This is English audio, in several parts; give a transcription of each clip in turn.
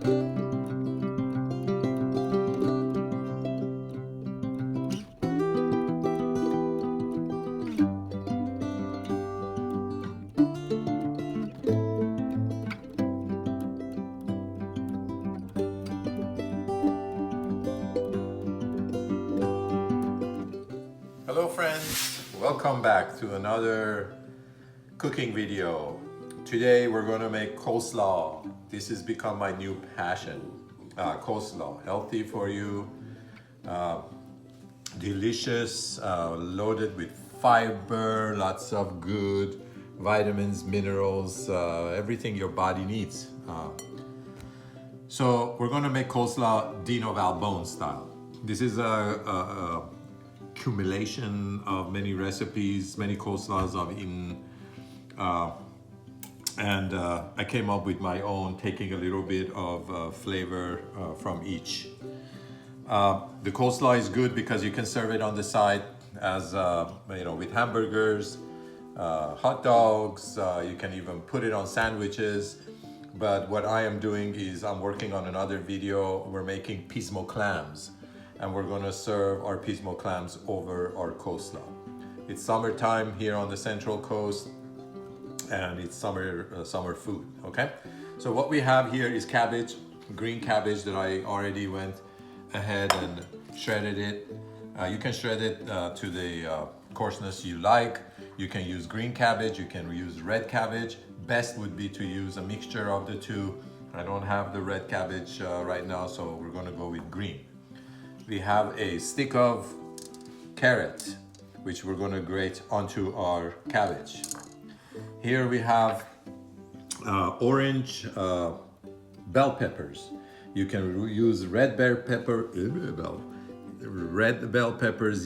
Hello friends, welcome back to another cooking video. Today we're going to make coleslaw. This has become my new passion. Coleslaw, healthy for you, delicious, loaded with fiber, lots of good vitamins, minerals, everything your body needs. So we're going to make coleslaw Dino Valbone style. This is a accumulation of many recipes, many coleslaws I've eaten, and I came up with my own, taking a little bit of flavor from each. The coleslaw is good because you can serve it on the side as with hamburgers, hot dogs. You can even put it on sandwiches. But what I am doing is I'm working on another video. We're making pismo clams, and we're gonna serve our pismo clams over our coleslaw. It's summertime here on the Central Coast, and it's summer food, okay? So what we have here is cabbage, green cabbage that I already went ahead and shredded it. You can shred it to the coarseness you like. You can use green cabbage, you can use red cabbage. Best would be to use a mixture of the two. I don't have the red cabbage right now, so we're gonna go with green. We have a stick of carrot, which we're gonna grate onto our cabbage. Here we have orange bell peppers. You can use red bell peppers,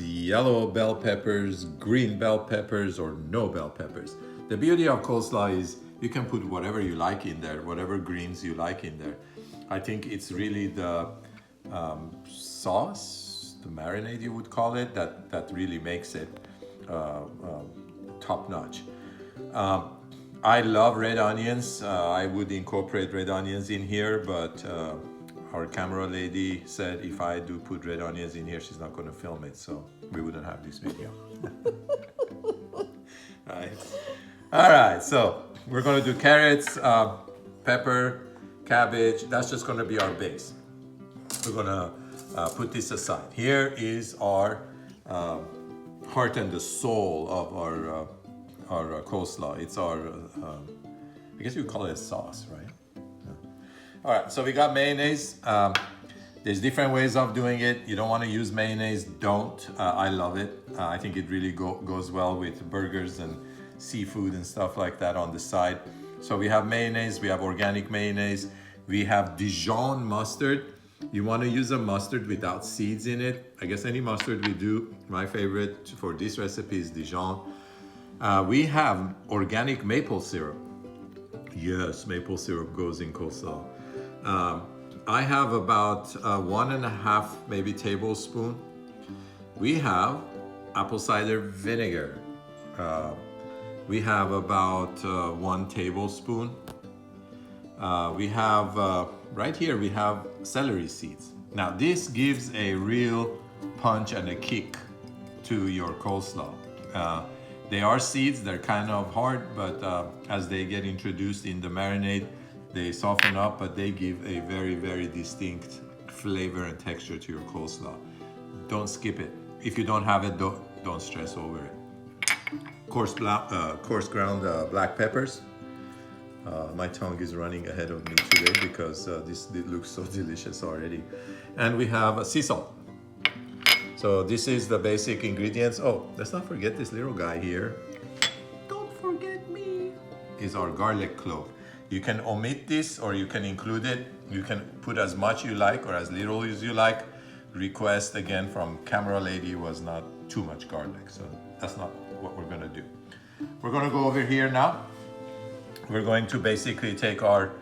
yellow bell peppers, green bell peppers, or no bell peppers. The beauty of coleslaw is you can put whatever you like in there, whatever greens you like in there. I think it's really the sauce, the marinade you would call it, that really makes it top notch. I love red onions. I would incorporate red onions in here, but our camera lady said if I do put red onions in here, she's not going to film it, so we wouldn't have this video. All right, so we're going to do carrots, pepper, cabbage. That's just going to be our base. We're going to put this aside. Here is our heart and the soul of our coleslaw. It's our, I guess you would call it a sauce, right? All right, so we got mayonnaise. There's different ways of doing it. You don't want to use mayonnaise, don't. I love it. I think it really goes well with burgers and seafood and stuff like that on the side. So we have mayonnaise, we have organic mayonnaise, we have Dijon mustard. You want to use a mustard without seeds in it. I guess any mustard we do. My favorite for this recipe is Dijon. We have organic maple syrup. Yes, maple syrup goes in coleslaw. I have about 1.5 maybe tablespoon. We have apple cider vinegar. We have about 1 tablespoon. We have right here we have celery seeds. Now this gives a real punch and a kick to your coleslaw. They are seeds, they're kind of hard, but as they get introduced in the marinade, they soften up, but they give a very, very distinct flavor and texture to your coleslaw. Don't skip it. If you don't have it, don't stress over it. Coarse ground black peppers. My tongue is running ahead of me today because this looks so delicious already. And we have sea salt. So this is the basic ingredients. Oh, let's not forget this little guy here. Don't forget me. Is our garlic clove. You can omit this or you can include it. You can put as much you like or as little as you like. Request again from camera lady was not too much garlic. So that's not what we're gonna do. We're gonna go over here now. We're going to basically take our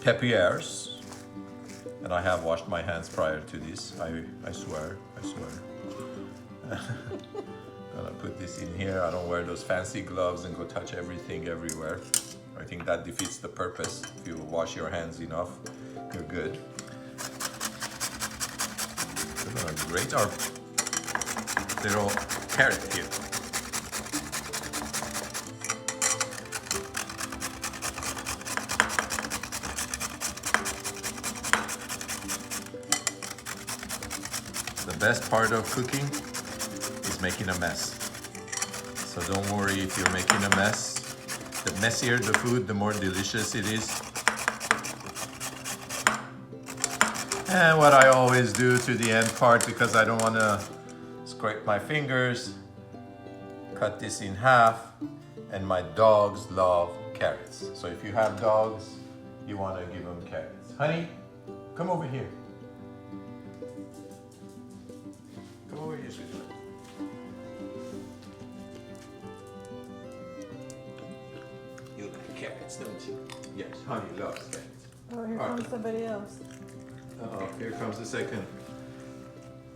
peppers, and I have washed my hands prior to this. I swear. Gonna put this in here. I don't wear those fancy gloves and go touch everything everywhere. I think that defeats the purpose. If you wash your hands enough, you're good. We're gonna grate our little carrot here. The best part of cooking is making a mess. So don't worry if you're making a mess. The messier the food, the more delicious it is. And what I always do to the end part, because I don't want to scrape my fingers, cut this in half. And my dogs love carrots. So if you have dogs, you want to give them carrots. Honey, come over here. Come over here, sweetheart. You like carrots, don't you? Yes, honey loves carrots. Oh, here comes somebody else. Uh-oh, here comes the second.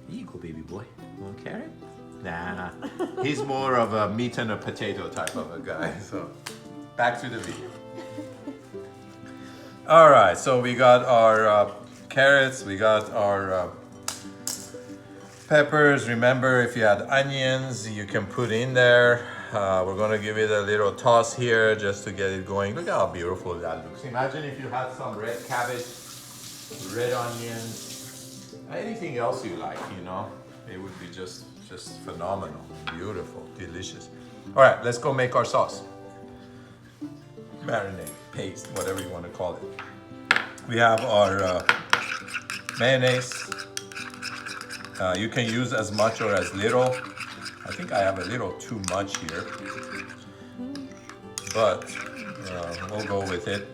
Here you go, baby boy. Want a carrot? Nah. He's more of a meat and a potato type of a guy. So, back to the video. All right, so we got our carrots, we got our peppers. Remember, if you had onions, you can put in there. We're gonna give it a little toss here just to get it going. Look how beautiful that looks. Imagine if you had some red cabbage, red onions, anything else you like, you know. It would be just phenomenal, beautiful, delicious. All right, let's go make our sauce. Marinade, paste, whatever you want to call it. We have our mayonnaise. You can use as much or as little. I think I have a little too much here, but we'll go with it.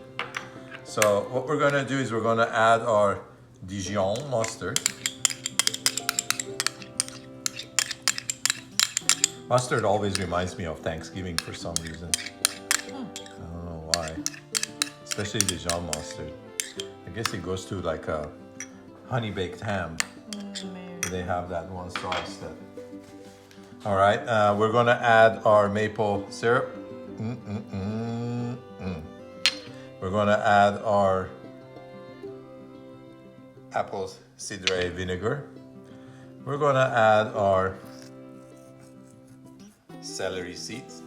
So what we're gonna do is we're gonna add our Dijon mustard. Mustard always reminds me of Thanksgiving for some reason. I don't know why, especially Dijon mustard. I guess it goes to like a honey baked ham. They have that one sauce that. All right, we're gonna add our maple syrup. We're gonna add our apple cider vinegar. We're gonna add our celery seeds.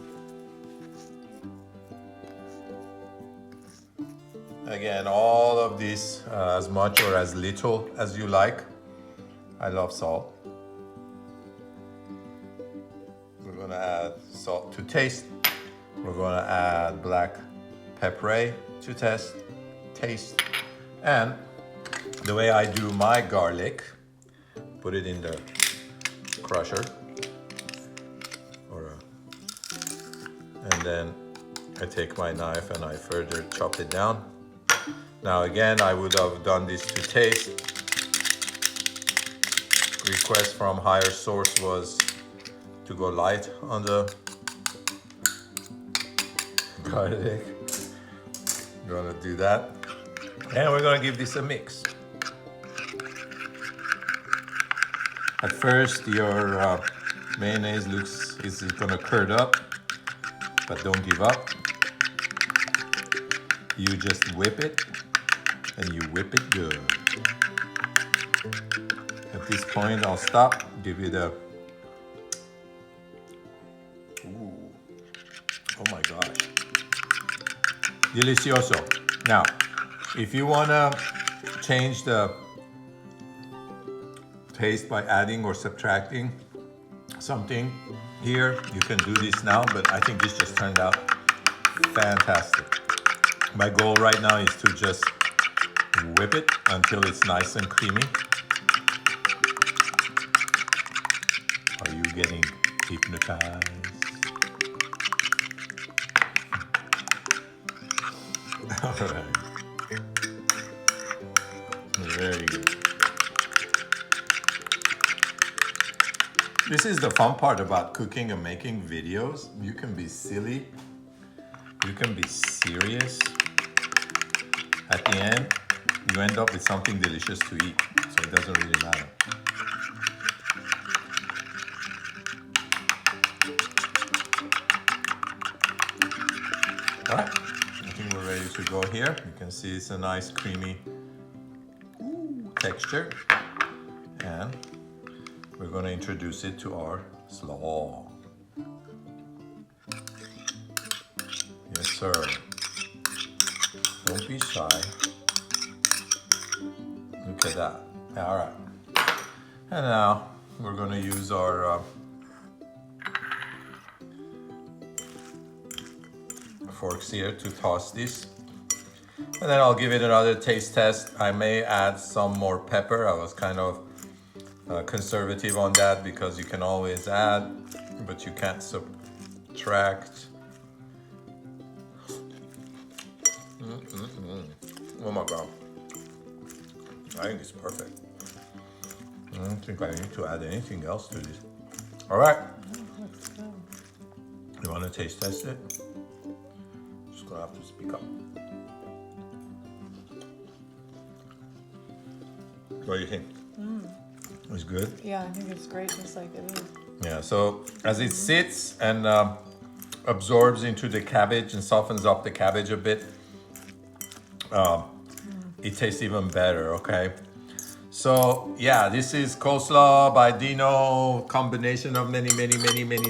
Again, all of these as much or as little as you like. I love salt. We're gonna add salt to taste. We're gonna add black pepper to taste. And the way I do my garlic, put it in the crusher. And then I take my knife and I further chop it down. Now again, I would have done this to taste. Request from higher source was to go light on the garlic. We're gonna do that. And we're gonna give this a mix. At first, your mayonnaise is gonna curd up, but don't give up. You just whip it, and you whip it good. At this point, I'll stop, give it a, ooh, oh my gosh. Delicioso. Now, if you wanna change the taste by adding or subtracting something here, you can do this now, but I think this just turned out fantastic. My goal right now is to just whip it until it's nice and creamy. Are you getting hypnotized? All right. Very good. This is the fun part about cooking and making videos. You can be silly. You can be serious. At the end, you end up with something delicious to eat. So it doesn't really matter. All right. I think to go here. You can see it's a nice creamy texture. And we're going to introduce it to our slaw. Yes, sir. Don't be shy. Look at that. All right. And now we're going to use our forks here to toss this. And then I'll give it another taste test. I may add some more pepper. I was kind of conservative on that because you can always add, but you can't subtract. Oh my God. I think it's perfect. I don't think I need to add anything else to this. All right. You want to taste test it? Just gonna have to speak up. What do you think? It's good? Yeah, I think it's great just like it is. Yeah, so as it sits and absorbs into the cabbage and softens up the cabbage a bit, it tastes even better, okay? So yeah, this is Coleslaw by Dino, combination of many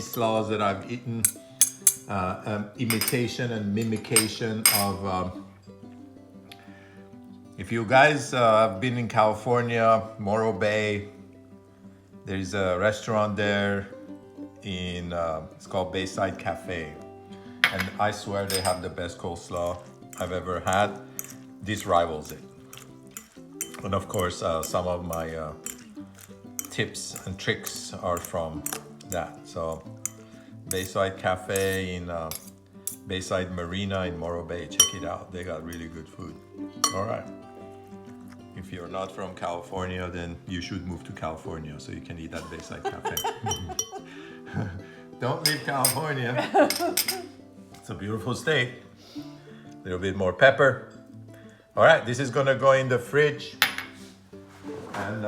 slaws that I've eaten. Imitation and mimication of if you guys have been in California, Morro Bay, there's a restaurant there in it's called Bayside Cafe, and I swear they have the best coleslaw I've ever had. This rivals it. And of course, some of my tips and tricks are from that. So Bayside Cafe in Bayside Marina in Morro Bay, check it out. They got really good food. All right. If you're not from California, then you should move to California so you can eat at Bayside Cafe. Don't leave California. It's a beautiful state. A little bit more pepper. All right, this is gonna go in the fridge. And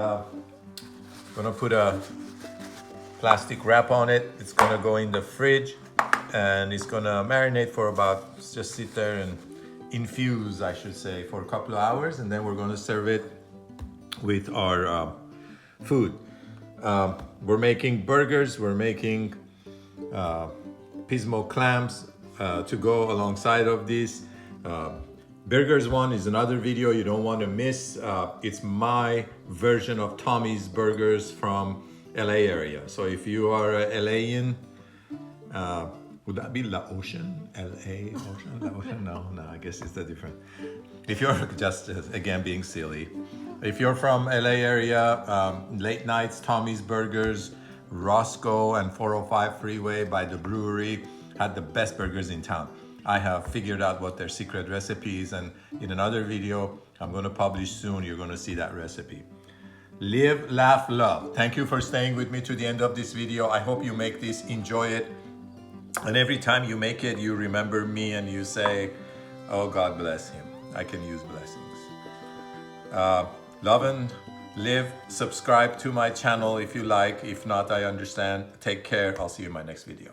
gonna put a plastic wrap on it. It's gonna go in the fridge and it's gonna marinate for about, just sit there and infuse, I should say, for a couple of hours, and then we're gonna serve it with our food. We're making burgers, we're making Pismo clams to go alongside of this. Burgers one is another video you don't want to miss. It's my version of Tommy's Burgers from LA area. So if you are a LAian, would that be La Ocean? LA Ocean? La Ocean? No, I guess it's different. If you're just, again, being silly. If you're from LA area, late nights, Tommy's Burgers, Roscoe and 405 Freeway by the brewery had the best burgers in town. I have figured out what their secret recipe is, and in another video I'm going to publish soon, you're going to see that recipe. Live, laugh, love. Thank you for staying with me to the end of this video. I hope you make this, enjoy it. And every time you make it, you remember me and you say, oh, God bless him. I can use blessings. Love and live. Subscribe to my channel if you like. If not, I understand. Take care. I'll see you in my next video.